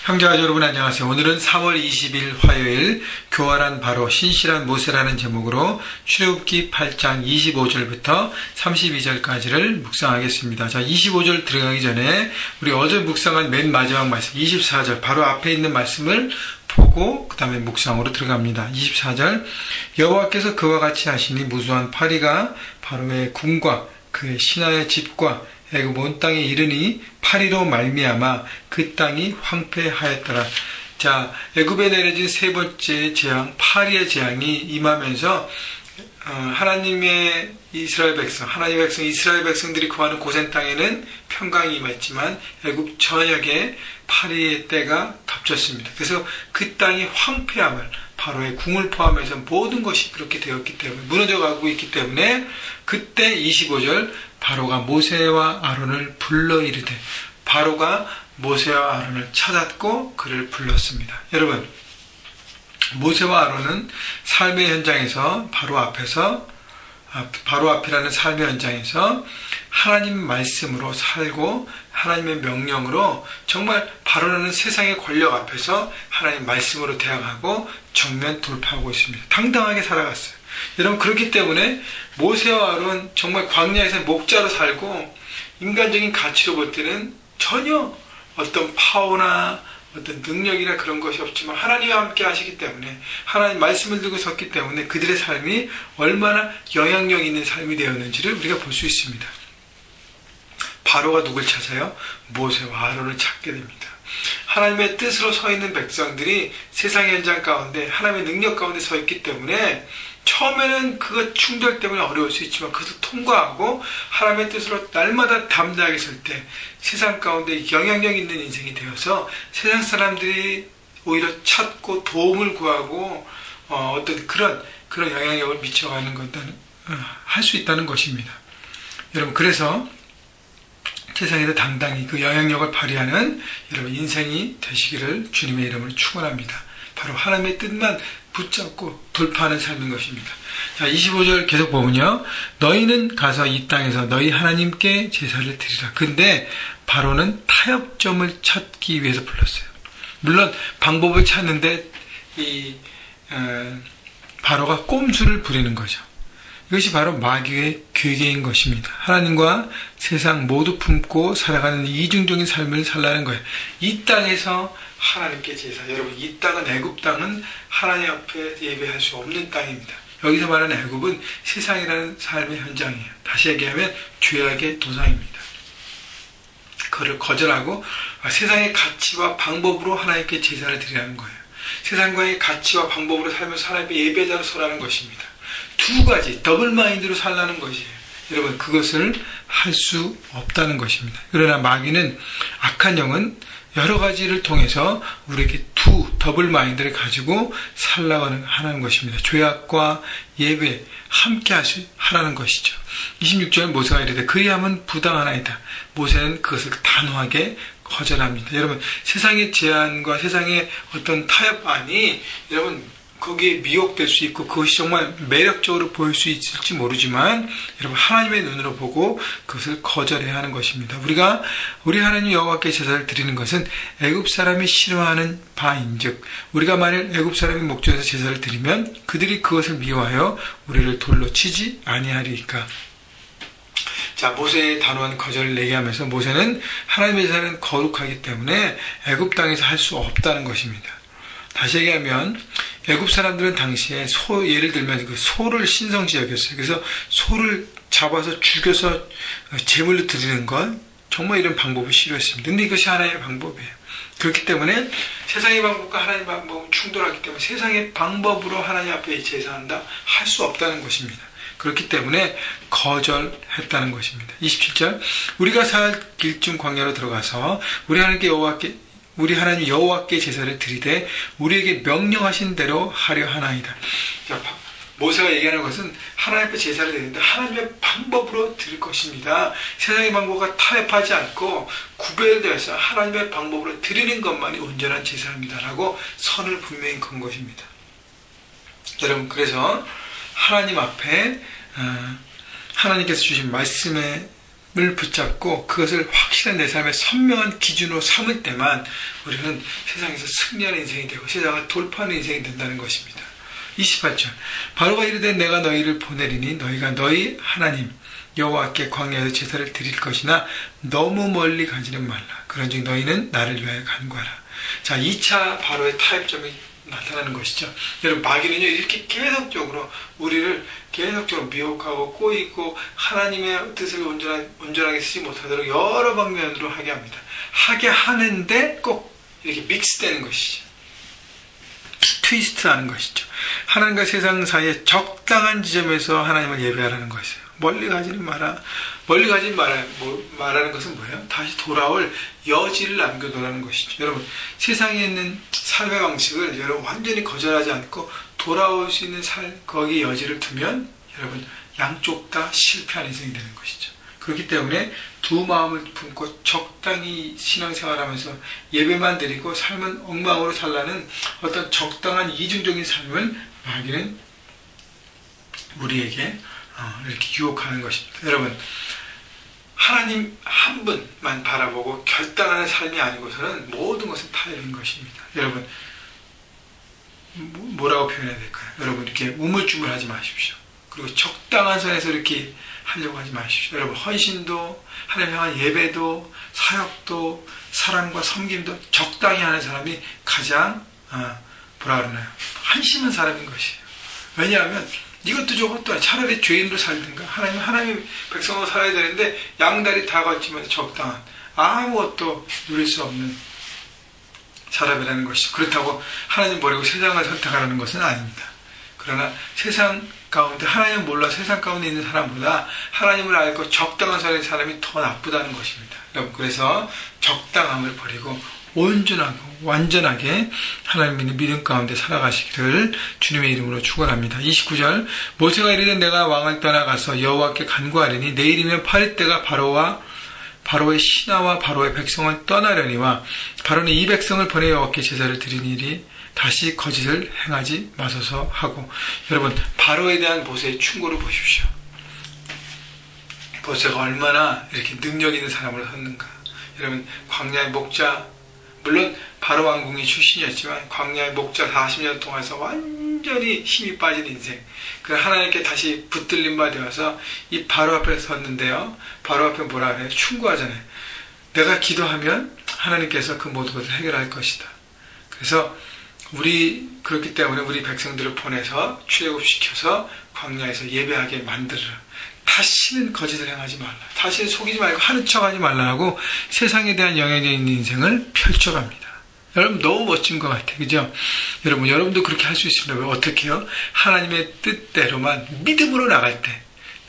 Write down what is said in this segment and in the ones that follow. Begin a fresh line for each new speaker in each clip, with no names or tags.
형제가 여러분 안녕하세요. 오늘은 3월 20일 화요일 교활한 바로 신실한 모세라는 제목으로 출애굽기 8장 25절부터 32절까지를 묵상하겠습니다. 자, 25절 들어가기 전에 우리 어제 묵상한 맨 마지막 말씀 24절 바로 앞에 있는 말씀을 보고 그 다음에 묵상으로 들어갑니다. 24절 여호와께서 그와 같이 하시니 무수한 파리가 바로의 궁과 그의 신하의 집과 애굽 온 땅에 이르니 파리로 말미암아 그 땅이 황폐하였더라. 자, 애굽에 내려진 세 번째 재앙, 파리의 재앙이 임하면서 하나님의 이스라엘 백성, 하나님의 백성, 이스라엘 백성들이 거하는 고센 땅에는 평강이 임했지만 애굽 전역에 파리의 때가 덮쳤습니다. 그래서 그 땅이 황폐함을 바로의 궁을 포함해서 모든 것이 그렇게 되었기 때문에 무너져가고 있기 때문에 그때 25절 바로가 모세와 아론을 불러 이르되 바로가 모세와 아론을 찾았고 그를 불렀습니다. 여러분, 모세와 아론은 삶의 현장에서 바로 앞이라는 삶의 현장에서 하나님 말씀으로 살고 하나님의 명령으로 정말 바로라는 세상의 권력 앞에서 하나님 말씀으로 대항하고 정면 돌파하고 있습니다. 당당하게 살아갔어요. 여러분, 그렇기 때문에 모세와 아론 정말 광야에서 목자로 살고 인간적인 가치로 볼 때는 전혀 어떤 파워나 어떤 능력이나 그런 것이 없지만 하나님과 함께 하시기 때문에 하나님 말씀을 들고 섰기 때문에 그들의 삶이 얼마나 영향력 있는 삶이 되었는지를 우리가 볼 수 있습니다. 바로가 누굴 찾아요? 모세와 아론을 찾게 됩니다. 하나님의 뜻으로 서 있는 백성들이 세상의 현장 가운데 하나님의 능력 가운데 서 있기 때문에 처음에는 그것 충돌 때문에 어려울 수 있지만 그것을 통과하고 하나님의 뜻으로 날마다 담대하게 설 때 세상 가운데 영향력 있는 인생이 되어서 세상 사람들이 오히려 찾고 도움을 구하고 어떤 그런 영향력을 미쳐가는 것들은 할 수 있다는 것입니다. 여러분, 그래서 세상에도 당당히 그 영향력을 발휘하는 여러분 인생이 되시기를 주님의 이름으로 축원합니다. 바로 하나님의 뜻만 붙잡고 돌파하는 삶인 것입니다. 자, 25절 계속 보면요. 너희는 가서 이 땅에서 너희 하나님께 제사를 드리라. 근데 바로는 타협점을 찾기 위해서 불렀어요. 물론 방법을 찾는데 바로가 꼼수를 부리는 거죠. 이것이 바로 마귀의 괴계인 것입니다. 하나님과 세상 모두 품고 살아가는 이중적인 삶을 살라는 거예요. 이 땅에서 하나님께 제사. 여러분, 이 땅은 애굽 땅은 하나님 앞에 예배할 수 없는 땅입니다. 여기서 말하는 애굽은 세상이라는 삶의 현장이에요. 다시 얘기하면 죄악의 도상입니다. 그를 거절하고 세상의 가치와 방법으로 하나님께 제사를 드리라는 거예요. 세상과의 가치와 방법으로 살면서 하나님의 예배자로 서라는 것입니다. 두 가지 더블 마인드로 살라는 것이에요. 여러분, 그것을 할 수 없다는 것입니다. 그러나 마귀는 악한 영은 여러 가지를 통해서 우리에게 더블 마인드를 가지고 살라고 하는 것입니다. 죄악과 예배 함께 하라는 것이죠. 26절 모세가 이르되 그리함은 부당하나이다. 모세는 그것을 단호하게 거절합니다. 여러분, 세상의 제한과 세상의 어떤 타협안이 여러분 거기에 미혹될 수 있고 그것이 정말 매력적으로 보일 수 있을지 모르지만 여러분, 하나님의 눈으로 보고 그것을 거절해야 하는 것입니다. 우리 하나님 여호와께 제사를 드리는 것은 애굽 사람이 싫어하는 바인즉 우리가 만일 애굽 사람이 목전에서 제사를 드리면 그들이 그것을 미워하여 우리를 돌로 치지 아니하리이까. 자, 모세의 단호한 거절을 얘기하면서 모세는 하나님의 제사는 거룩하기 때문에 애굽 땅에서 할 수 없다는 것입니다. 다시 얘기하면 애굽 사람들은 당시에 예를 들면 그 소를 신성시 여겼어요. 그래서 소를 잡아서 죽여서 제물로 드리는 건 정말 이런 방법이 싫어했습니다. 근데 이것이 하나님의 방법이에요. 그렇기 때문에 세상의 방법과 하나님의 방법은 충돌하기 때문에 세상의 방법으로 하나님 앞에 제사한다 할 수 없다는 것입니다. 그렇기 때문에 거절했다는 것입니다. 27절 우리가 살 길중 광야로 들어가서 우리 하나님 여호와께 제사를 드리되 우리에게 명령하신 대로 하려 하나이다. 자, 모세가 얘기하는 것은 하나님 앞에 제사를 드리는데 하나님의 방법으로 드릴 것입니다. 세상의 방법과 타협하지 않고 구별되어서 하나님의 방법으로 드리는 것만이 온전한 제사입니다라고 선을 분명히 건 것입니다. 여러분, 그래서 하나님 앞에 하나님께서 주신 말씀에 붙잡고 그것을 확실한 내 삶의 선명한 기준으로 삼을 때만 우리는 세상에서 승리하는 인생이 되고 세상을 돌파하는 인생이 된다는 것입니다. 28절 바로가 이르되 내가 너희를 보내리니 너희가 너희 하나님 여호와께 광야에서 제사를 드릴 것이나 너무 멀리 가지는 말라. 그런즉 너희는 나를 위하여 간구하라. 자, 2차 바로의 타협점이 나타나는 것이죠. 여러분, 마귀는요 이렇게 계속적으로 우리를 계속적으로 미혹하고 꼬이고 하나님의 뜻을 온전하게 쓰지 못하도록 여러 방면으로 하게 합니다. 하게 하는데 꼭 이렇게 믹스되는 것이죠. 트위스트하는 것이죠. 하나님과 세상 사이에 적당한 지점에서 하나님을 예배하라는 것이에요. 멀리 가지는 마라. 멀리 가지 말라는 것은 뭐예요? 다시 돌아올 여지를 남겨두라는 것이죠. 여러분, 세상에 있는 삶의 방식을 여러분 완전히 거절하지 않고 돌아올 수 있는 거기에 여지를 두면 여러분 양쪽 다 실패하는 인생이 되는 것이죠. 그렇기 때문에 두 마음을 품고 적당히 신앙생활하면서 예배만 드리고 삶은 엉망으로 살라는 어떤 적당한 이중적인 삶을 마귀는 우리에게 이렇게 유혹하는 것입니다. 여러분, 하나님 한 분만 바라보고 결단하는 삶이 아니고서는 모든 것은 타협인 것입니다. 여러분, 뭐라고 표현해야 될까요? 여러분, 이렇게 우물쭈물하지 마십시오. 그리고 적당한 선에서 이렇게 하려고 하지 마십시오. 여러분, 헌신도, 하나님 향한 예배도, 사역도, 사랑과 섬김도 적당히 하는 사람이 가장 뭐라 그러나요? 한심한 사람인 것이에요. 왜냐하면 이것도 저것도 아니야. 차라리 죄인으로 살든가 하나님의 백성으로 살아야 되는데 양다리 다 걸치면서 적당한 아무것도 누릴 수 없는 사람이라는 것이죠. 그렇다고 하나님 버리고 세상을 선택하라는 것은 아닙니다. 그러나 세상 가운데 하나님을 몰라 세상 가운데 있는 사람보다 하나님을 알고 적당한 선의 사람이 더 나쁘다는 것입니다. 여러분, 그래서 적당함을 버리고 온전하고 완전하게 하나님의 믿음 가운데 살아가시기를 주님의 이름으로 축원합니다. 29절 모세가 이르되 내가 왕을 떠나가서 여호와께 간구하리니 내일이면 8일 때가 바로의 신하와 바로의 백성을 떠나려니와 바로는 이 백성을 보내 여호와께 제사를 드리니 일이 다시 거짓을 행하지 마소서 하고. 여러분, 바로에 대한 모세의 충고를 보십시오. 모세가 얼마나 이렇게 능력 있는 사람으로 섰는가. 여러분, 광야의 목자, 물론 바로 왕궁의 출신이었지만 광야의 목자 40년 동안에서 완전히 힘이 빠진 인생. 그 하나님께 다시 붙들림 바 되어서 이 바로 앞에 섰는데요. 바로 앞에 뭐라 그래요? 충고하잖아요. 내가 기도하면 하나님께서 그 모든 것을 해결할 것이다. 그래서 그렇기 때문에 우리 백성들을 보내서 출애굽시켜서 광야에서 예배하게 만들어라. 다시는 거짓을 행하지 말라. 다시는 속이지 말고 하는 척하지 말라고 세상에 대한 영향력 있는 인생을 펼쳐갑니다. 여러분, 너무 멋진 것 같아요. 그죠? 여러분도 그렇게 할 수 있습니다. 왜? 어떻게 해요? 하나님의 뜻대로만 믿음으로 나갈 때,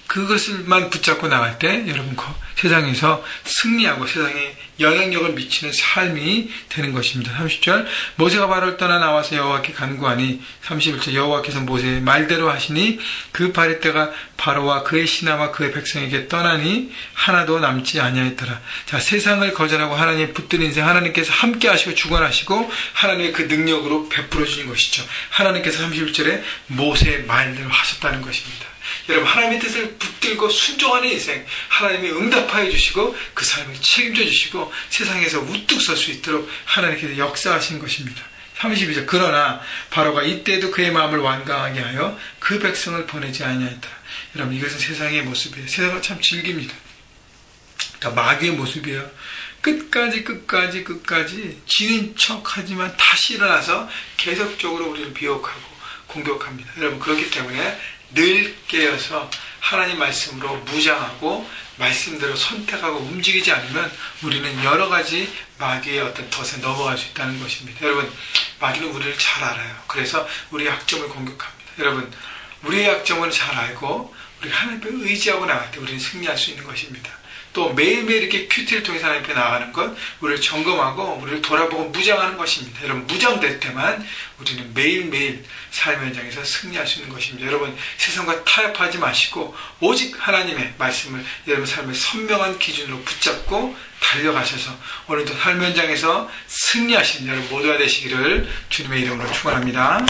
그것을만 붙잡고 나갈 때 여러분 세상에서 승리하고 세상에 영향력을 미치는 삶이 되는 것입니다. 30절 모세가 바로를 떠나 나와서 여호와께 간구하니 31절 여호와께서 모세의 말대로 하시니 그 8일 때가 바로와 그의 신하와 그의 백성에게 떠나니 하나도 남지 아니하였더라. 자, 세상을 거절하고 하나님의 붙든 인생 하나님께서 함께 하시고 주관하시고 하나님의 그 능력으로 베풀어 주신 것이죠. 하나님께서 31절에 모세의 말대로 하셨다는 것입니다. 여러분, 하나님의 뜻을 붙들고 순종하는 인생 하나님이 응답하여 주시고 그 삶을 책임져 주시고 세상에서 우뚝 설 수 있도록 하나님께서 역사하신 것입니다. 32절 그러나 바로가 이때도 그의 마음을 완강하게 하여 그 백성을 보내지 아니하였더라. 여러분, 이것은 세상의 모습이에요. 세상을 참 즐깁니다. 다 마귀의 모습이에요. 끝까지 지는 척하지만 다시 일어나서 계속적으로 우리를 미혹하고 공격합니다. 여러분, 그렇기 때문에 늘 깨어서 하나님 말씀으로 무장하고 말씀대로 선택하고 움직이지 않으면 우리는 여러 가지 마귀의 어떤 덫에 넘어갈 수 있다는 것입니다. 여러분, 마귀는 우리를 잘 알아요. 그래서 우리의 약점을 공격합니다. 여러분, 우리의 약점을 잘 알고 우리 하나님께 의지하고 나갈 때 우리는 승리할 수 있는 것입니다. 또 매일매일 이렇게 큐티를 통해서 하나님 앞에 나가는 것, 우리를 점검하고 우리를 돌아보고 무장하는 것입니다. 여러분, 무장될 때만 우리는 매일매일 삶의 현장에서 승리할 수 있는 것입니다. 여러분, 세상과 타협하지 마시고 오직 하나님의 말씀을 여러분 삶의 선명한 기준으로 붙잡고 달려가셔서 오늘도 삶의 현장에서 승리하시는 여러분 모두가 되시기를 주님의 이름으로 축원합니다.